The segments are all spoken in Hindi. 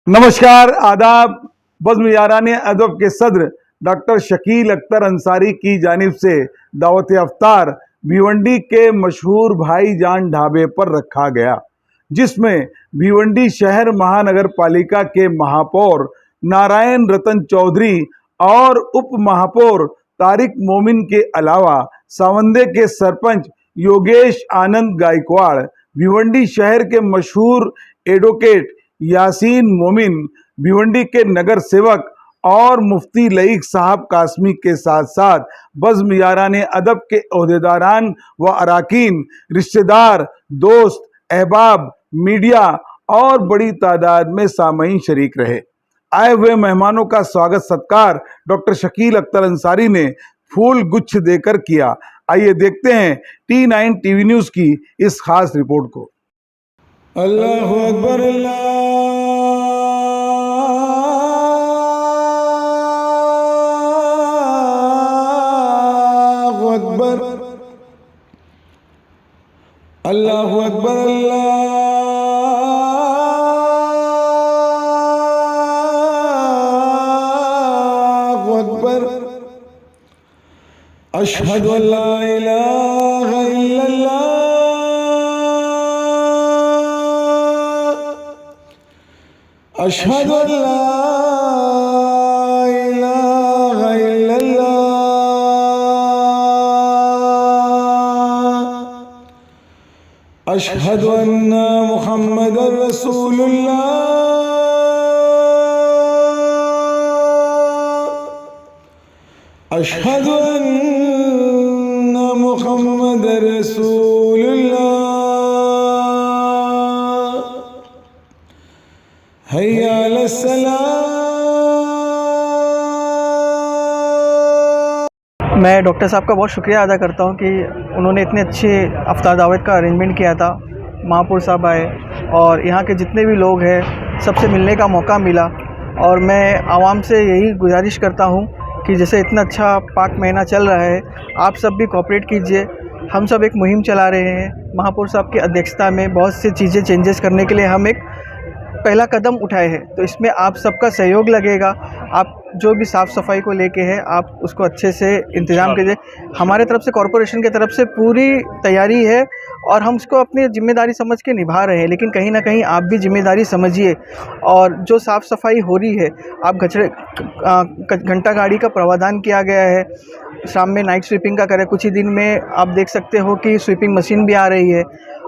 नमस्कार, आदाब। बज़्म याराने अदब के सदर डॉक्टर शकील अख्तर अंसारी की जानिब से दावत अफ्तार भिवंडी के मशहूर भाईजान ढाबे पर रखा गया, जिसमें भिवंडी शहर महानगर पालिका के महापौर नारायण रतन चौधरी और उप महापौर तारिक मोमिन के अलावा सावंदे के सरपंच योगेश आनंद गायकवाड़, भिवंडी शहर के मशहूर एडवोकेट यासीन मोमिन, भिवंडी के नगर सेवक और मुफ्ती लईक साहब कासमी के साथ साथ बज़्म याराने अदब के ओहदेदारान व अराकीन, रिश्तेदार, दोस्त, अहबाब, मीडिया और बड़ी तादाद में सामईन शरीक रहे। आए हुए मेहमानों का स्वागत सत्कार डॉक्टर शकील अख्तर अंसारी ने फूल गुच्छ देकर किया। आइए देखते हैं T9 टीवी न्यूज़ की इस खास रिपोर्ट को। अल्लाहु अकबर, अल्लाहु अकबर, अल्लाहु अकबर, अल्लाहु अकबर। अशहदु अल्ला इलाहा इल्लल्लाह, अशहदु अल्ला इलाहा इल्लल्लाह, अशहदु अन्ना मुहम्मदर रसूलुल्लाह, अशहदु अन्ना मुहम्मदर रसूलुल्लाह, हय्या अलस्सलाह। मैं डॉक्टर साहब का बहुत शुक्रिया अदा करता हूं कि उन्होंने इतने अच्छे अफ्तार दावत का अरेंजमेंट किया था। महापौर साहब आए और यहाँ के जितने भी लोग हैं सबसे मिलने का मौका मिला। और मैं आवाम से यही गुजारिश करता हूं कि जैसे इतना अच्छा पाक महीना चल रहा है, आप सब भी कोऑपरेट कीजिए। हम सब एक मुहिम चला रहे हैं महापौर साहब की अध्यक्षता में, बहुत सी चीज़ें चेंजेस करने के लिए हम एक पहला कदम उठाए हैं। तो इसमें आप सबका सहयोग लगेगा। आप जो भी साफ़ सफाई को लेके है आप उसको अच्छे से इंतज़ाम कीजिए। हमारे तरफ से कॉरपोरेशन की तरफ से पूरी तैयारी है और हम उसको अपनी ज़िम्मेदारी समझ के निभा रहे हैं, लेकिन कहीं ना कहीं आप भी ज़िम्मेदारी समझिए। और जो साफ़ सफाई हो रही है, आप घंटा गाड़ी का प्रावधान किया गया है, शाम में नाइट स्वीपिंग का करें। कुछ ही दिन में आप देख सकते हो कि स्वीपिंग मशीन भी आ रही है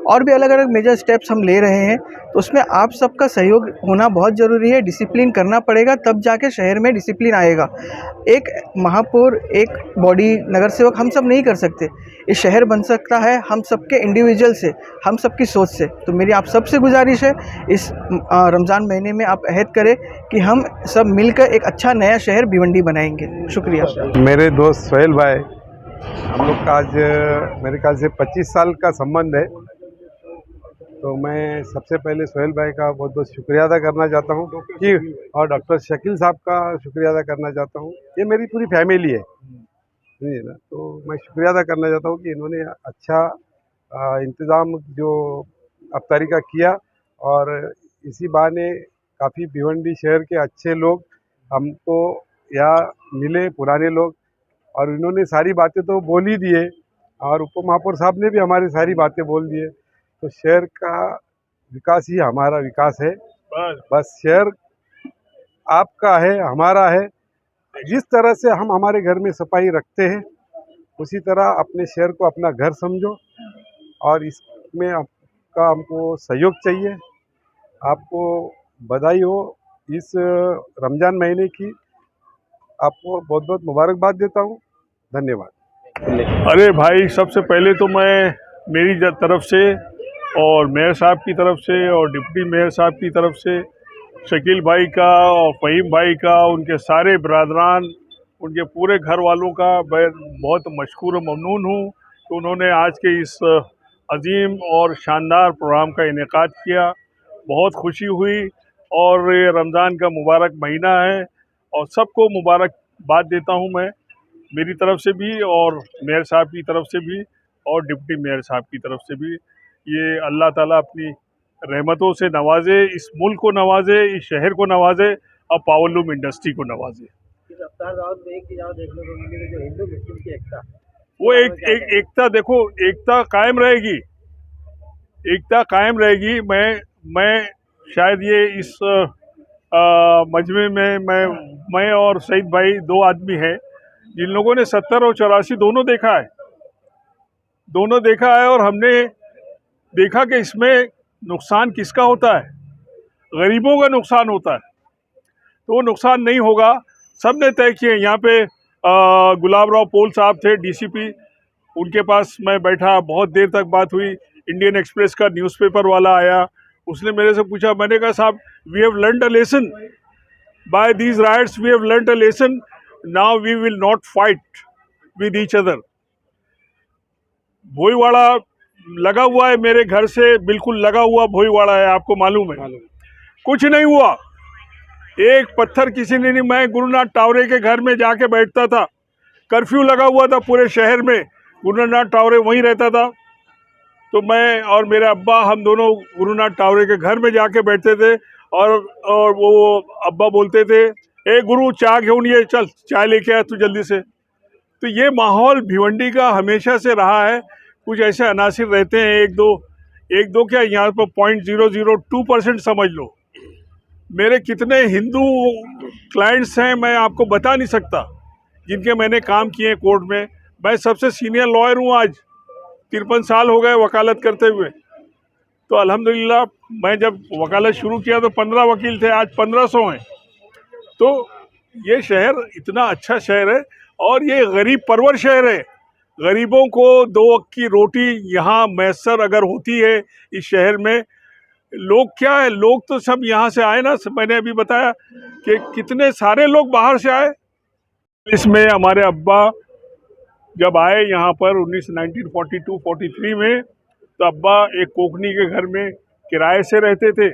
और भी अलग अलग मेजर स्टेप्स हम ले रहे हैं। तो उसमें आप सबका सहयोग होना बहुत ज़रूरी है। डिसिप्लिन करना पड़ेगा, तब जाके शहर में डिसिप्लिन आएगा। एक महापौर, एक बॉडी, नगर सेवक हम सब नहीं कर सकते। ये शहर बन सकता है हम सबके इंडिविजुअल से, हम सबकी सोच से। तो मेरी आप सबसे गुजारिश है, इस रमज़ान महीने में आप अहद करें कि हम सब मिलकर एक अच्छा नया शहर भिवंडी बनाएंगे। शुक्रिया। मेरे दोस्त सोहेल भाई, हम लोग का आज मेरे ख्याल से 25 साल का संबंध है। तो मैं सबसे पहले सोहेल भाई का बहुत बहुत शुक्रिया अदा करना चाहता हूँ कि, और डॉक्टर शकील साहब का शुक्रिया अदा करना चाहता हूँ। ये मेरी पूरी फैमिली है, समझिए ना। तो मैं शुक्रिया अदा करना चाहता हूँ कि इन्होंने अच्छा इंतज़ाम जो अफ्तारी का किया, और इसी बहाने काफ़ी भिवंडी शहर के अच्छे लोग हमको यहाँ मिले, पुराने लोग, और इन्होंने सारी बातें तो बोल ही दिए, और उप महापौर साहब ने भी हमारी सारी बातें बोल दिए। तो शहर का विकास ही हमारा विकास है। बस शहर आपका है, हमारा है। जिस तरह से हम हमारे घर में सफाई रखते हैं, उसी तरह अपने शहर को अपना घर समझो, और इसमें आपका हमको सहयोग चाहिए। आपको बधाई हो इस रमज़ान महीने की। आपको बहुत बहुत मुबारकबाद देता हूँ। धन्यवाद। अरे भाई, सबसे पहले तो मैं मेरी तरफ से और मेयर साहब की तरफ से और डिप्टी मेयर साहब की तरफ से शकील भाई का और फ़हीम भाई का, उनके सारे बरादरान, उनके पूरे घर वालों का मैं बहुत मशकूर और ममनून हूँ कि उन्होंने आज के इस अजीम और शानदार प्रोग्राम का इनेकाद किया। बहुत खुशी हुई, और ये रमज़ान का मुबारक महीना है और सबको मुबारकबाद देता हूँ मैं, मेरी तरफ से भी और मेयर साहब की तरफ से भी और डिप्टी मेयर साहब की तरफ से भी। ये अल्लाह ताला अपनी रहमतों से नवाजे, इस मुल्क को नवाजे, इस शहर को नवाजे और पावरलूम इंडस्ट्री को नवाजे। इस अफ्तार दावत में एक चीज और देखने को मिली कि जो हिंदू मुस्लिम की एकता, वो एकता देखो, एकता कायम रहेगी, एकता कायम रहेगी। मैं शायद ये इस मजमे में मैं और सईद भाई दो आदमी हैं जिन लोगों ने 70 और 84 दोनों देखा है और हमने देखा कि इसमें नुकसान किसका होता है, गरीबों का नुकसान होता है। तो वो नुकसान नहीं होगा, सब ने तय किए। यहाँ पे गुलाब राव पोल साहब थे डीसीपी, उनके पास मैं बैठा, बहुत देर तक बात हुई। इंडियन एक्सप्रेस का न्यूज़पेपर वाला आया, उसने मेरे से पूछा, मैंने कहा साहब we have learned a lesson by these rights, we have learned a lesson, now we will not fight with each other. Bhoiwada लगा हुआ है मेरे घर से, बिल्कुल लगा हुआ भोईवाड़ा है, आपको मालूम है। कुछ नहीं हुआ, एक पत्थर किसी ने नहीं। मैं गुरुनाथ टावरे के घर में जाके बैठता था, कर्फ्यू लगा हुआ था पूरे शहर में, गुरुनाथ टावरे वहीं रहता था। तो मैं और मेरे अब्बा, हम दोनों गुरुनाथ टावरे के घर में जाके बैठते थे और वो अब्बा बोलते थे, ए गुरु चाय घेऊन ये, चल चाय लेके आ तू जल्दी से। तो ये माहौल भिवंडी का हमेशा से रहा है। कुछ ऐसे अनासिर रहते हैं, एक दो क्या, यहाँ पर 0.002% समझ लो। मेरे कितने हिंदू क्लाइंट्स हैं मैं आपको बता नहीं सकता, जिनके मैंने काम किए कोर्ट में। मैं सबसे सीनियर लॉयर हूँ, आज 53 साल हो गए वकालत करते हुए। तो अल्हम्दुलिल्लाह मैं जब वकालत शुरू किया तो 15 वकील थे, आज 1500 हैं। तो ये शहर इतना अच्छा शहर है और ये गरीब परवर शहर है। गरीबों को 2 वक्त की रोटी यहाँ मैसर अगर होती है इस शहर में, लोग क्या है, लोग तो सब यहाँ से आए ना, मैंने अभी बताया कि कितने सारे लोग बाहर से आए। इसमें हमारे अब्बा जब आए यहाँ पर 1942-43 में, तो अब्बा एक कोकनी के घर में किराए से रहते थे।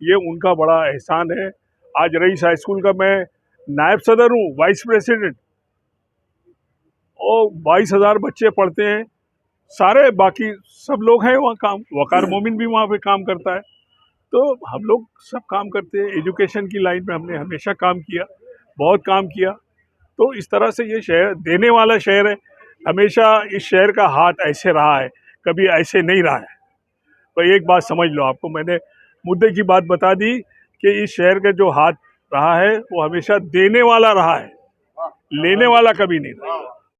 ये उनका बड़ा एहसान है। आज रईस हाई स्कूल का मैं नायब सदर हूँ, वाइस प्रेसिडेंट, और 22,000 बच्चे पढ़ते हैं। सारे बाकी सब लोग हैं वहाँ काम, वकार मोमिन भी वहाँ पे काम करता है। तो हम लोग सब काम करते हैं। एजुकेशन की लाइन में हमने हमेशा काम किया, बहुत काम किया। तो इस तरह से ये शहर देने वाला शहर है। हमेशा इस शहर का हाथ ऐसे रहा है, कभी ऐसे नहीं रहा है। तो एक बात समझ लो, आपको मैंने मुद्दे की बात बता दी कि इस शहर का जो हाथ रहा है वो हमेशा देने वाला रहा है, लेने वाला कभी नहीं रहा।